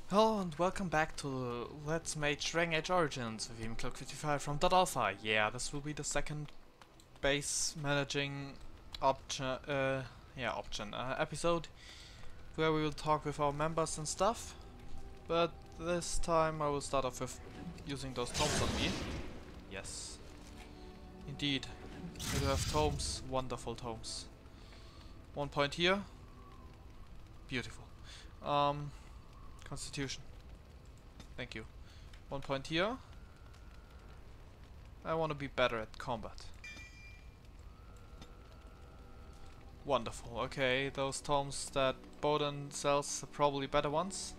Hello and welcome back to Let's Mage Dragonage Origins with Eboncloak 55 from .alpha. Yeah, this will be the second base managing episode where we will talk with our members and stuff. But this time I will start off with using those tomes on me. Yes, indeed. We do have tomes, wonderful tomes. 1 point here. Beautiful. Constitution. Thank you. 1 point here. I want to be better at combat. Wonderful. Okay, those tomes that Boden sells are probably better ones.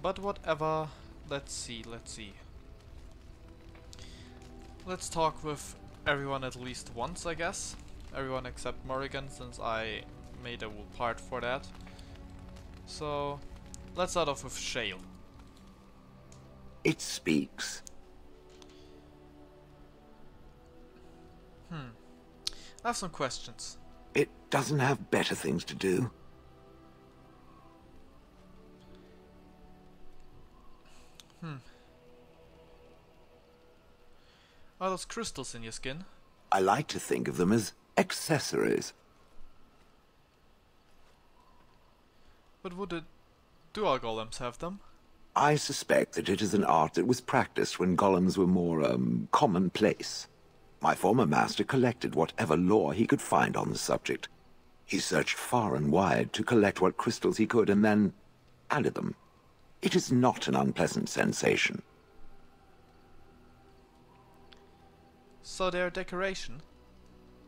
But whatever. Let's see. Let's talk with everyone at least once, I guess. Everyone except Morrigan, since I made a part for that. So let's start off with Shale. It speaks. I have some questions. It doesn't have better things to do. Are those crystals in your skin? I like to think of them as accessories. But would the dual golems have them? I suspect that it is an art that was practiced when golems were more, commonplace. My former master collected whatever lore he could find on the subject. He searched far and wide to collect what crystals he could and then added them. It is not an unpleasant sensation. So they're decoration?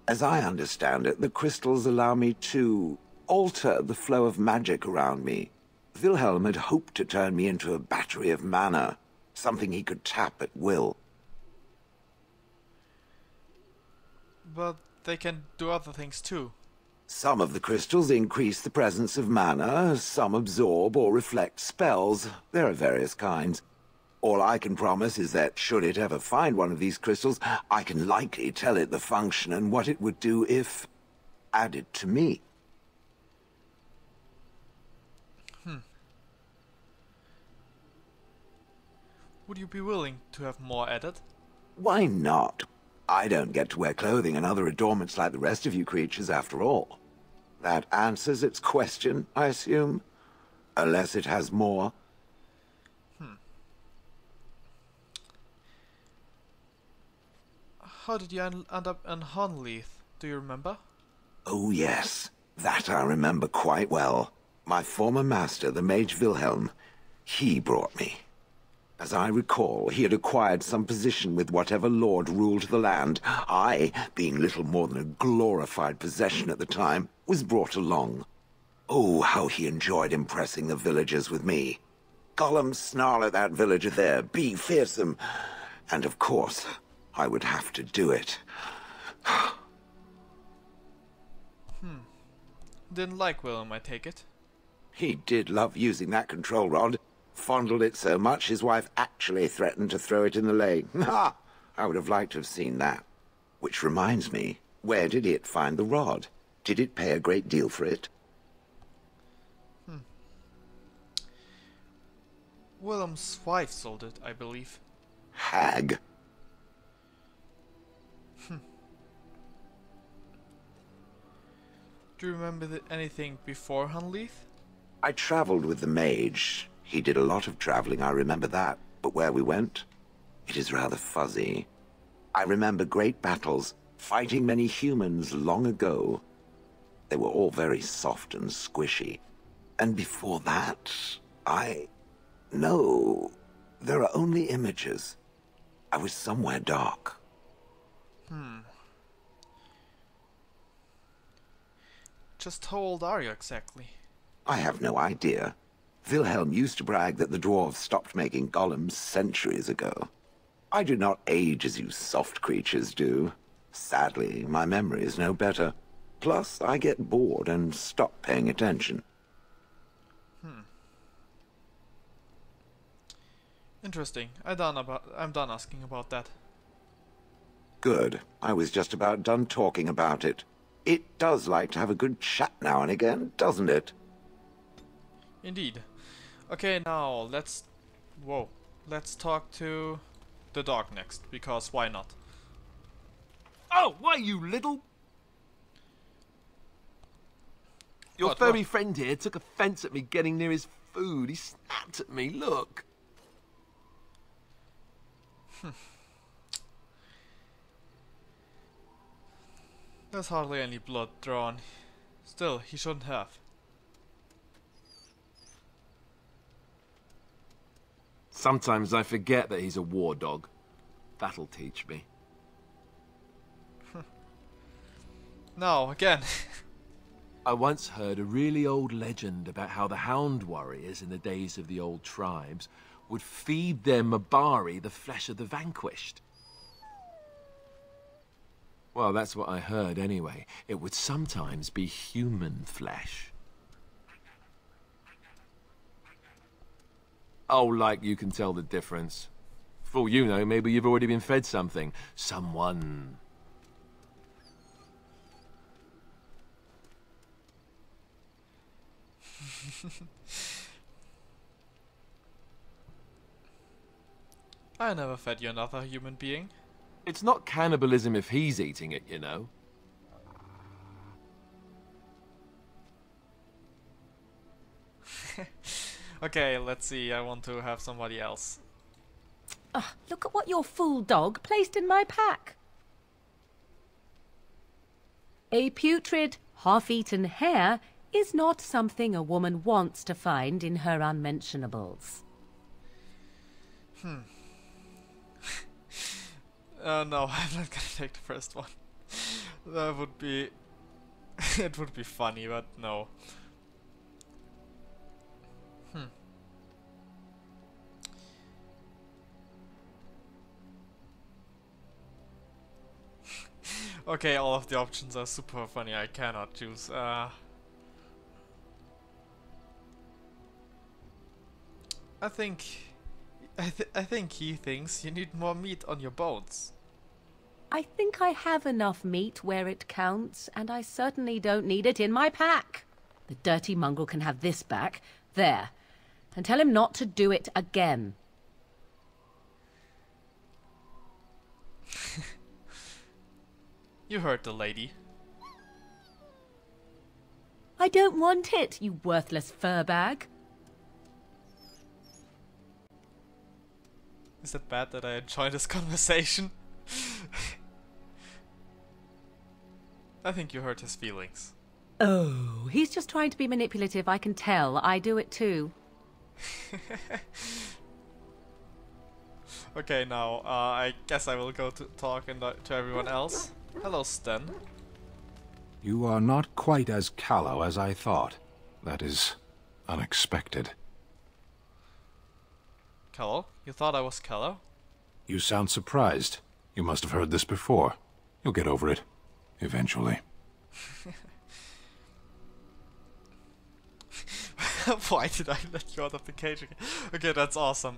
As I understand it, the crystals allow me to alter the flow of magic around me. Wilhelm had hoped to turn me into a battery of mana, something he could tap at will. But they can do other things too. Some of the crystals increase the presence of mana, some absorb or reflect spells. There are various kinds. All I can promise is that should it ever find one of these crystals, I can likely tell it the function and what it would do if added to me. Would you be willing to have more added? Why not? I don't get to wear clothing and other adornments like the rest of you creatures after all. That answers its question, I assume? Unless it has more. How did you end up in Honleith? Do you remember? Oh yes, that I remember quite well. My former master, the Mage Wilhelm, he brought me. As I recall, he had acquired some position with whatever lord ruled the land. I, being little more than a glorified possession at the time, was brought along. Oh, how he enjoyed impressing the villagers with me. Gollum snarl at that villager there, be fearsome. And of course, I would have to do it. Didn't like Willem, I take it. He did love using that control rod. Fondled it so much his wife actually threatened to throw it in the lake. Ha! I would have liked to have seen that. Which reminds me, where did it find the rod? Did it pay a great deal for it? Willem's wife sold it, I believe. Hag. Do you remember anything before Honleith? I traveled with the mage. He did a lot of traveling, I remember that. But where we went, it is rather fuzzy. I remember great battles, fighting many humans long ago. They were all very soft and squishy. And before that, No, there are only images. I was somewhere dark. Just how old are you exactly? I have no idea. Wilhelm used to brag that the dwarves stopped making golems centuries ago. I do not age as you soft creatures do. Sadly, my memory is no better. Plus, I get bored and stop paying attention. Interesting. I'm done asking about that. Good. I was just about done talking about it. It does like to have a good chat now and again, doesn't it? Indeed. Okay, now let's... Whoa. Let's talk to the dog next, because why not? Oh, why you little... Your furry friend here took offence at me getting near his food. He snapped at me, look. There's hardly any blood drawn. Still, he shouldn't have. Sometimes I forget that he's a war dog. That'll teach me. Now, again. I once heard a really old legend about how the hound warriors in the days of the old tribes would feed their Mabari the flesh of the vanquished. Well, that's what I heard anyway. It would sometimes be human flesh. Oh, like you can tell the difference. For all you know, maybe you've already been fed something. Someone. I never fed you another human being. It's not cannibalism if he's eating it, you know. Okay, let's see. I want to have somebody else. Look at what your fool dog placed in my pack. A putrid, half-eaten hare is not something a woman wants to find in her unmentionables. No, I'm not gonna take the first one. That would be... it would be funny, but no. Okay, all of the options are super funny. I cannot choose. I think he thinks you need more meat on your bones. I think I have enough meat where it counts, and I certainly don't need it in my pack. The dirty mongrel can have this back. There. And tell him not to do it again. You heard the lady. I don't want it, you worthless fur bag. Is it bad that I enjoy this conversation? I think you hurt his feelings. Oh, he's just trying to be manipulative, I can tell. I do it too. Okay, now, I guess I will go to talk to everyone else. Hello, Sten. You are not quite as callow as I thought. That is unexpected. Callow? You thought I was callow? You sound surprised. You must have heard this before. You'll get over it. Eventually. Why did I let you out of the cage again? Okay, that's awesome.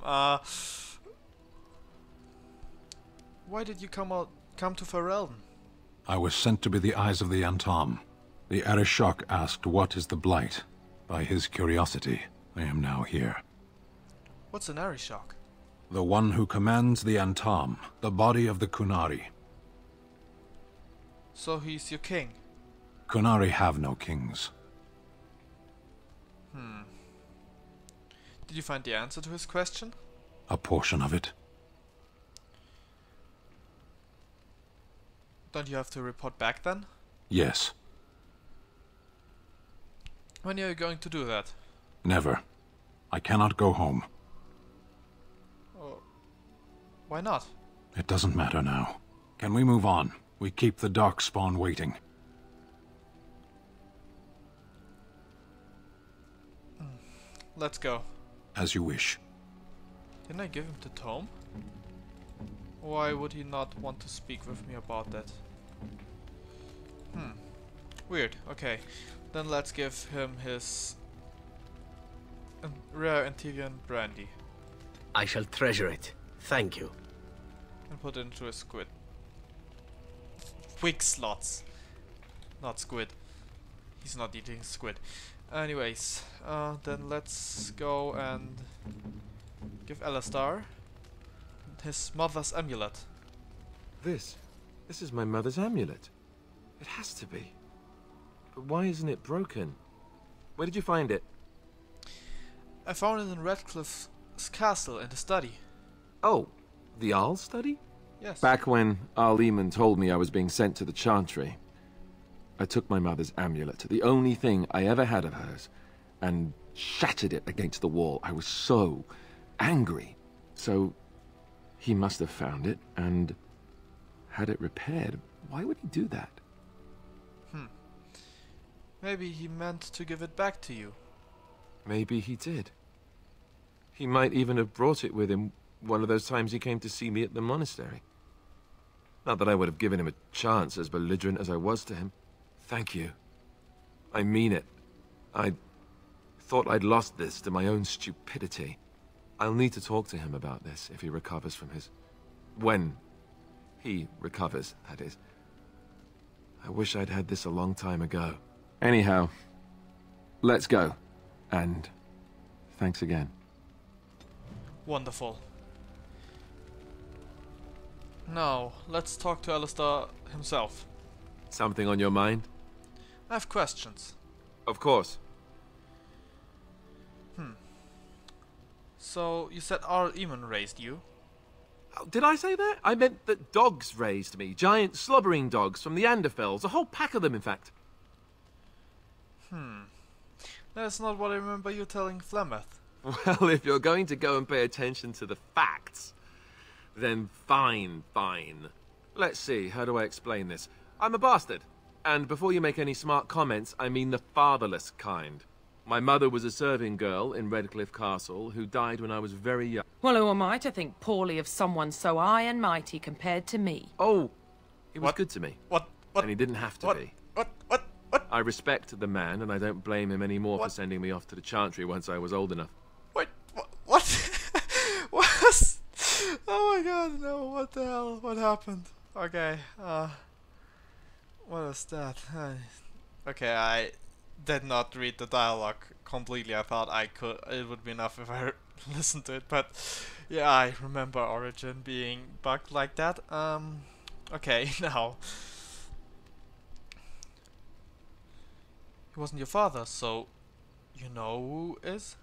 Why did you come to Ferelden? I was sent to be the eyes of the Antom. The Arishok asked what is the Blight. By his curiosity, I am now here. What's an Arishok? The one who commands the Antom, the body of the Kunari. So he's your king? Kunari have no kings. Did you find the answer to his question? A portion of it. Don't you have to report back then? Yes. When are you going to do that? Never. I cannot go home. Oh, why not? It doesn't matter now. Can we move on? We keep the Darkspawn waiting. Let's go. As you wish. Didn't I give him the tome? Why would he not want to speak with me about that? Weird. Okay. Then let's give him his rare Antivian brandy. I shall treasure it. Thank you. And put it into a squid. Quick slots. Not squid. He's not eating squid. Anyways, then let's go and give Alistar his mother's amulet. This is my mother's amulet. It has to be. But why isn't it broken? Where did you find it? I found it in Redcliffe's castle in the study. Oh, the Arl study? Yes. Back when Arl Eamon told me I was being sent to the Chantry, I took my mother's amulet, the only thing I ever had of hers, and shattered it against the wall. I was so angry. So he must have found it and had it repaired. Why would he do that? Maybe he meant to give it back to you. Maybe he did. He might even have brought it with him one of those times he came to see me at the monastery. Not that I would have given him a chance, as belligerent as I was to him. Thank you. I mean it. I thought I'd lost this to my own stupidity. I'll need to talk to him about this if he recovers from his... When he recovers, that is. I wish I'd had this a long time ago. Anyhow, let's go. And thanks again. Wonderful. Now, let's talk to Alistar himself. Something on your mind? I have questions. Of course. So, you said Arl Eamon raised you? Oh, did I say that? I meant that dogs raised me. Giant slobbering dogs from the Anderfells. A whole pack of them, in fact. That's not what I remember you telling Flemeth. Well, if you're going to go and pay attention to the facts, then fine. Let's see, how do I explain this? I'm a bastard. And before you make any smart comments, I mean the fatherless kind. My mother was a serving girl in Redcliffe Castle who died when I was very young. Well, who am I to think poorly of someone so high and mighty compared to me? Oh, he was What? good to me. What? And he didn't have to be. What? I respect the man, and I don't blame him anymore for sending me off to the Chantry once I was old enough. Wait, what? What? Oh my god, no, what the hell? What happened? Okay, what is that? Okay, I did not read the dialogue completely. I thought it would be enough if I listened to it, but yeah, I remember Origin being bugged like that. Okay, now. He wasn't your father, so you know who is?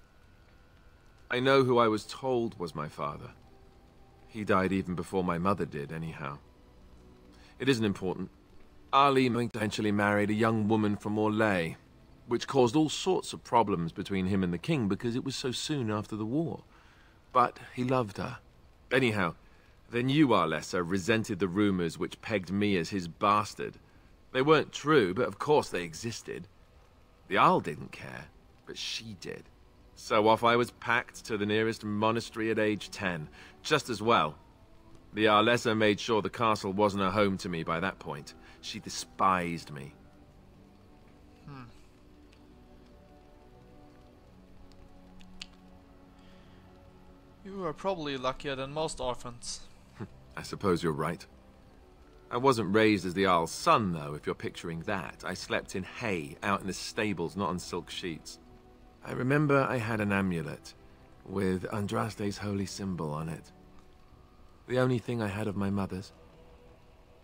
I know who I was told was my father. He died even before my mother did, anyhow. It isn't important. Ali eventually married a young woman from Orlais, which caused all sorts of problems between him and the king because it was so soon after the war. But he loved her. Anyhow, then you, Arlessa, resented the rumors which pegged me as his bastard. They weren't true, but of course they existed. The Arl didn't care, but she did. So off I was packed to the nearest monastery at age 10, just as well. The Arlessa made sure the castle wasn't a home to me by that point. She despised me. You were probably luckier than most orphans. I suppose you're right. I wasn't raised as the Arl's son, though, if you're picturing that. I slept in hay, out in the stables, not on silk sheets. I remember I had an amulet with Andraste's holy symbol on it. The only thing I had of my mother's.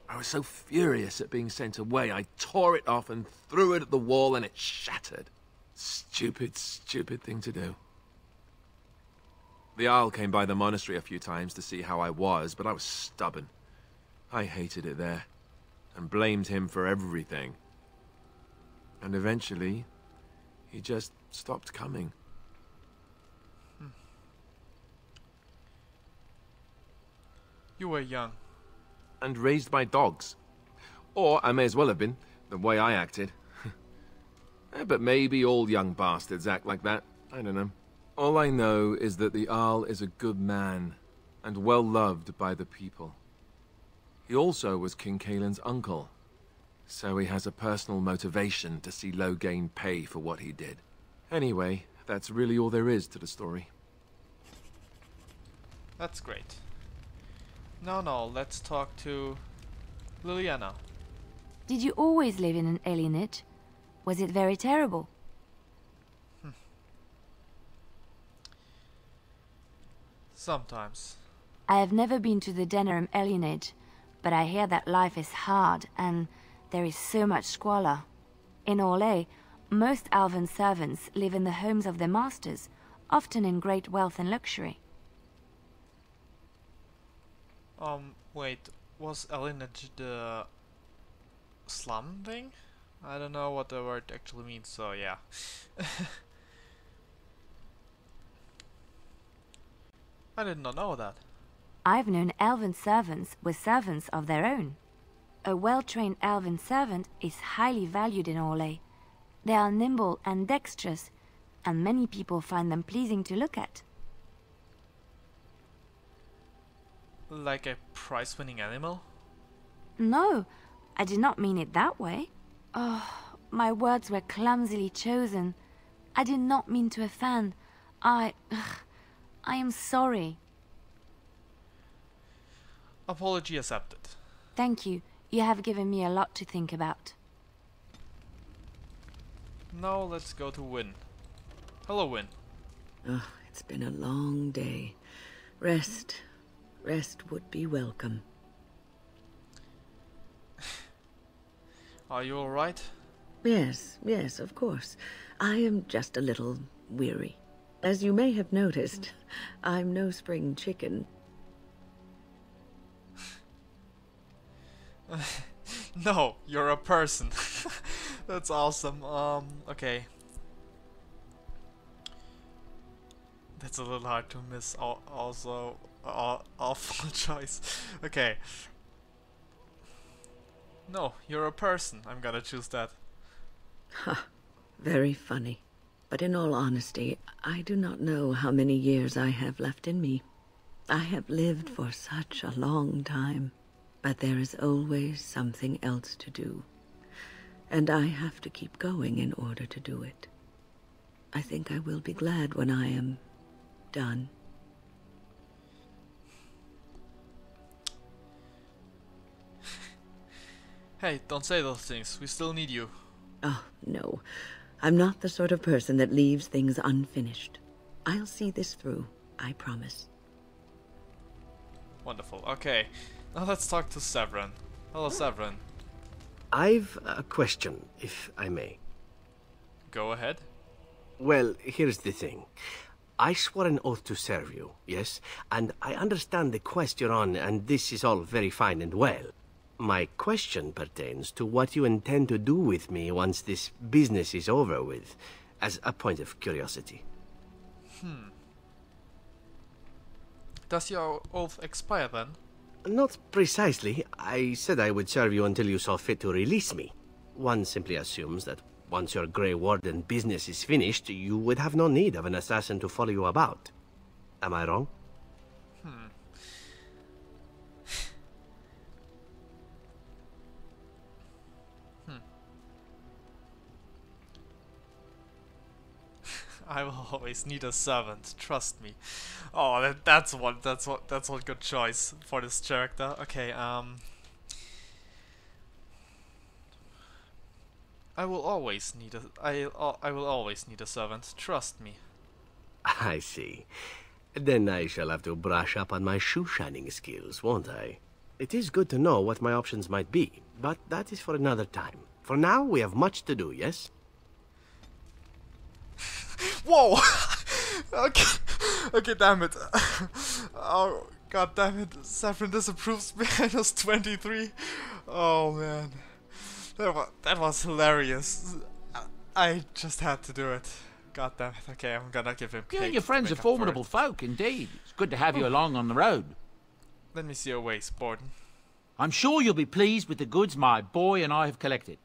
I was so furious at being sent away, I tore it off and threw it at the wall and it shattered. Stupid thing to do. The Arl came by the monastery a few times to see how I was, but I was stubborn. I hated it there, and blamed him for everything. And eventually, he just stopped coming. You were young. And raised by dogs. Or I may as well have been, the way I acted. But maybe all young bastards act like that. I don't know. All I know is that the Arl is a good man, and well loved by the people. He also was King Caelan's uncle, so he has a personal motivation to see Loghain pay for what he did. Anyway, that's really all there is to the story. That's great. Now, let's talk to Liliana. Did you always live in an alienage? Was it very terrible? Sometimes. I have never been to the Denerim alienage, but I hear that life is hard and there is so much squalor. In Orlais, most elven servants live in the homes of their masters, often in great wealth and luxury. Wait, was alienage the slum thing? I don't know what the word actually means, so yeah. I did not know that. I've known elven servants with servants of their own. A well-trained elven servant is highly valued in Orlais. They are nimble and dexterous, and many people find them pleasing to look at. Like a prize-winning animal? No, I did not mean it that way. Oh, my words were clumsily chosen. I did not mean to offend. I am sorry. Apology accepted. Thank you. You have given me a lot to think about. Now let's go to Win. Hello, Win. Oh, it's been a long day. Rest would be welcome. Are you alright? Yes, of course. I am just a little weary. As you may have noticed, I'm no spring chicken. No, you're a person. That's awesome. Okay. That's a little hard to miss. Also, awful choice. Okay. No, you're a person. I'm gonna choose that. Ha, very funny. But in all honesty, I do not know how many years I have left in me. I have lived for such a long time, but there is always something else to do. And I have to keep going in order to do it. I think I will be glad when I am done. Hey, don't say those things. We still need you. Oh, no. I'm not the sort of person that leaves things unfinished. I'll see this through, I promise. Wonderful. Okay. Now let's talk to Severin. Hello, Severin. I've a question, if I may. Go ahead. Well, here's the thing. I swore an oath to serve you, yes? And I understand the quest you're on, and this is all very fine and well. My question pertains to what you intend to do with me once this business is over with, as a point of curiosity. Does your oath expire then? Not precisely. I said I would serve you until you saw fit to release me. One simply assumes that once your Grey Warden business is finished, you would have no need of an assassin to follow you about. Am I wrong? I will always need a servant, trust me. Oh, that's one good choice for this character. Okay, I will always need a servant, trust me. I see. Then I shall have to brush up on my shoe-shining skills, won't I? It is good to know what my options might be, but that is for another time. For now, we have much to do, yes? Whoa! Okay, damn it. Oh, god damn it. Saffron disapproves minus 23. Oh man. That was hilarious. I just had to do it. God damn it. Okay, I'm gonna give him You and cake your to friends are make up for formidable it. folk, indeed. It's good to have you along on the road. Let me see your waist, Borden. I'm sure you'll be pleased with the goods my boy and I have collected.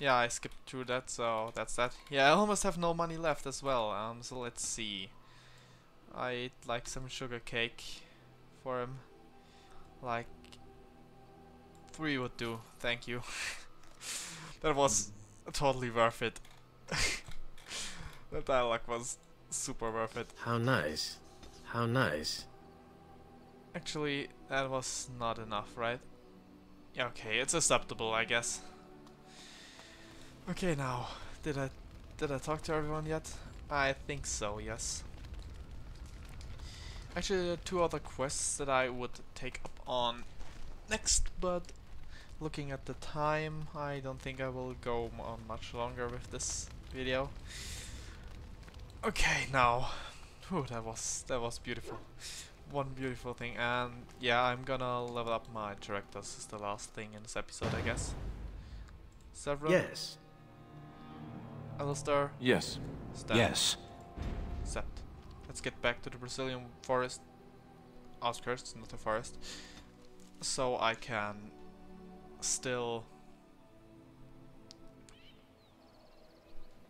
Yeah, I skipped through that, so that's that. Yeah, I almost have no money left as well. So let's see. I'd like some sugar cake for him. Like 3 would do. Thank you. That was totally worth it. The dialogue was super worth it. How nice. How nice. Actually, that was not enough, right? Yeah, okay, it's acceptable, I guess. Okay, now, did I talk to everyone yet? I think so, yes. Actually, there are 2 other quests that I would take up on next, but looking at the time, I don't think I will go on much longer with this video. Okay, now, whew, that was beautiful. One beautiful thing, and yeah, I'm gonna level up my characters. Is the last thing in this episode, I guess. Several. Yes. Alistair. Yes. Stan. Yes. Sept. Let's get back to the Brazilian forest outskirts, not the forest, so I can still,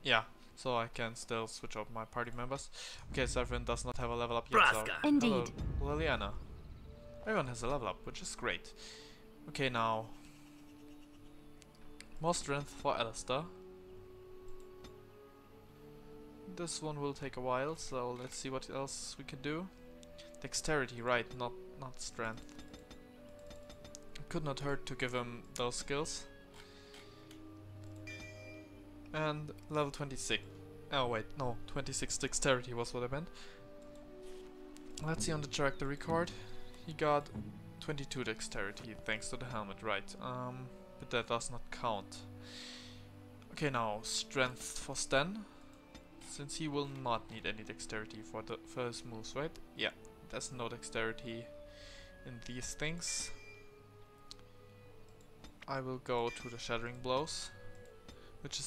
yeah, so I can still switch up my party members. Okay, Severin does not have a level up yet, so Indeed. hello, Liliana. Everyone has a level up, which is great. Okay, now more strength for Alistair. This one will take a while, so let's see what else we can do. Dexterity, right, not strength. Could not hurt to give him those skills. And level 26. Oh wait, no, 26 dexterity was what I meant. Let's see on the character record. He got 22 dexterity thanks to the helmet, right? But that does not count. Okay, now strength for Sten. Since he will not need any dexterity for the first moves, right? Yeah, there's no dexterity in these things. I will go to the Shattering Blows, which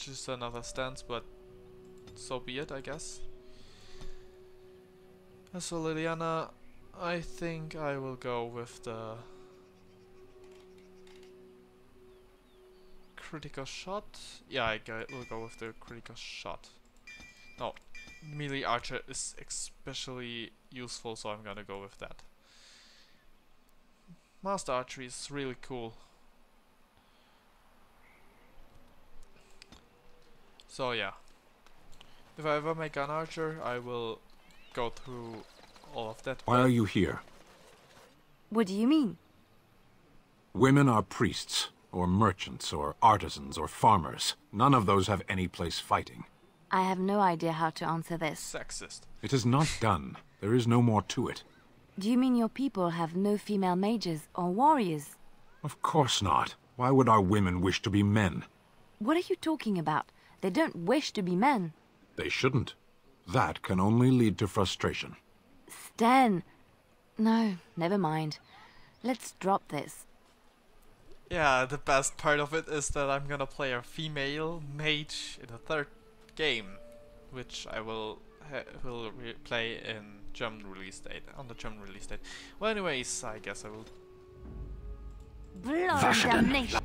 is another stance, but so be it, I guess. As for Liliana, I think I will go with the critical shot. Yeah, will go with the critical shot. No, melee archer is especially useful, so I'm gonna go with that. Master archery is really cool. So yeah, if I ever make an archer, I will go through all of that. Why are you here? What do you mean? Women are priests, or merchants, or artisans, or farmers. None of those have any place fighting. I have no idea how to answer this. Sexist. It is not done. There is no more to it. Do you mean your people have no female mages or warriors? Of course not. Why would our women wish to be men? What are you talking about? They don't wish to be men. They shouldn't. That can only lead to frustration. Sten! No, never mind. Let's drop this. Yeah, the best part of it is that I'm gonna play a female mage in the 3rd game, which I will play in German release date, on the German release date. Well, anyways, I guess I will. Blood damnation!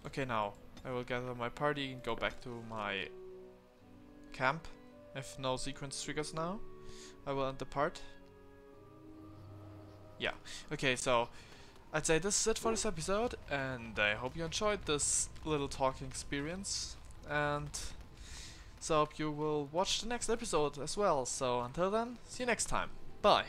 Okay, now I will gather my party and go back to my camp. If no sequence triggers now, I will end the part. Yeah. Okay, so I'd say this is it for this episode, and I hope you enjoyed this little talking experience, and so I hope you will watch the next episode as well. So until then, see you next time. Bye.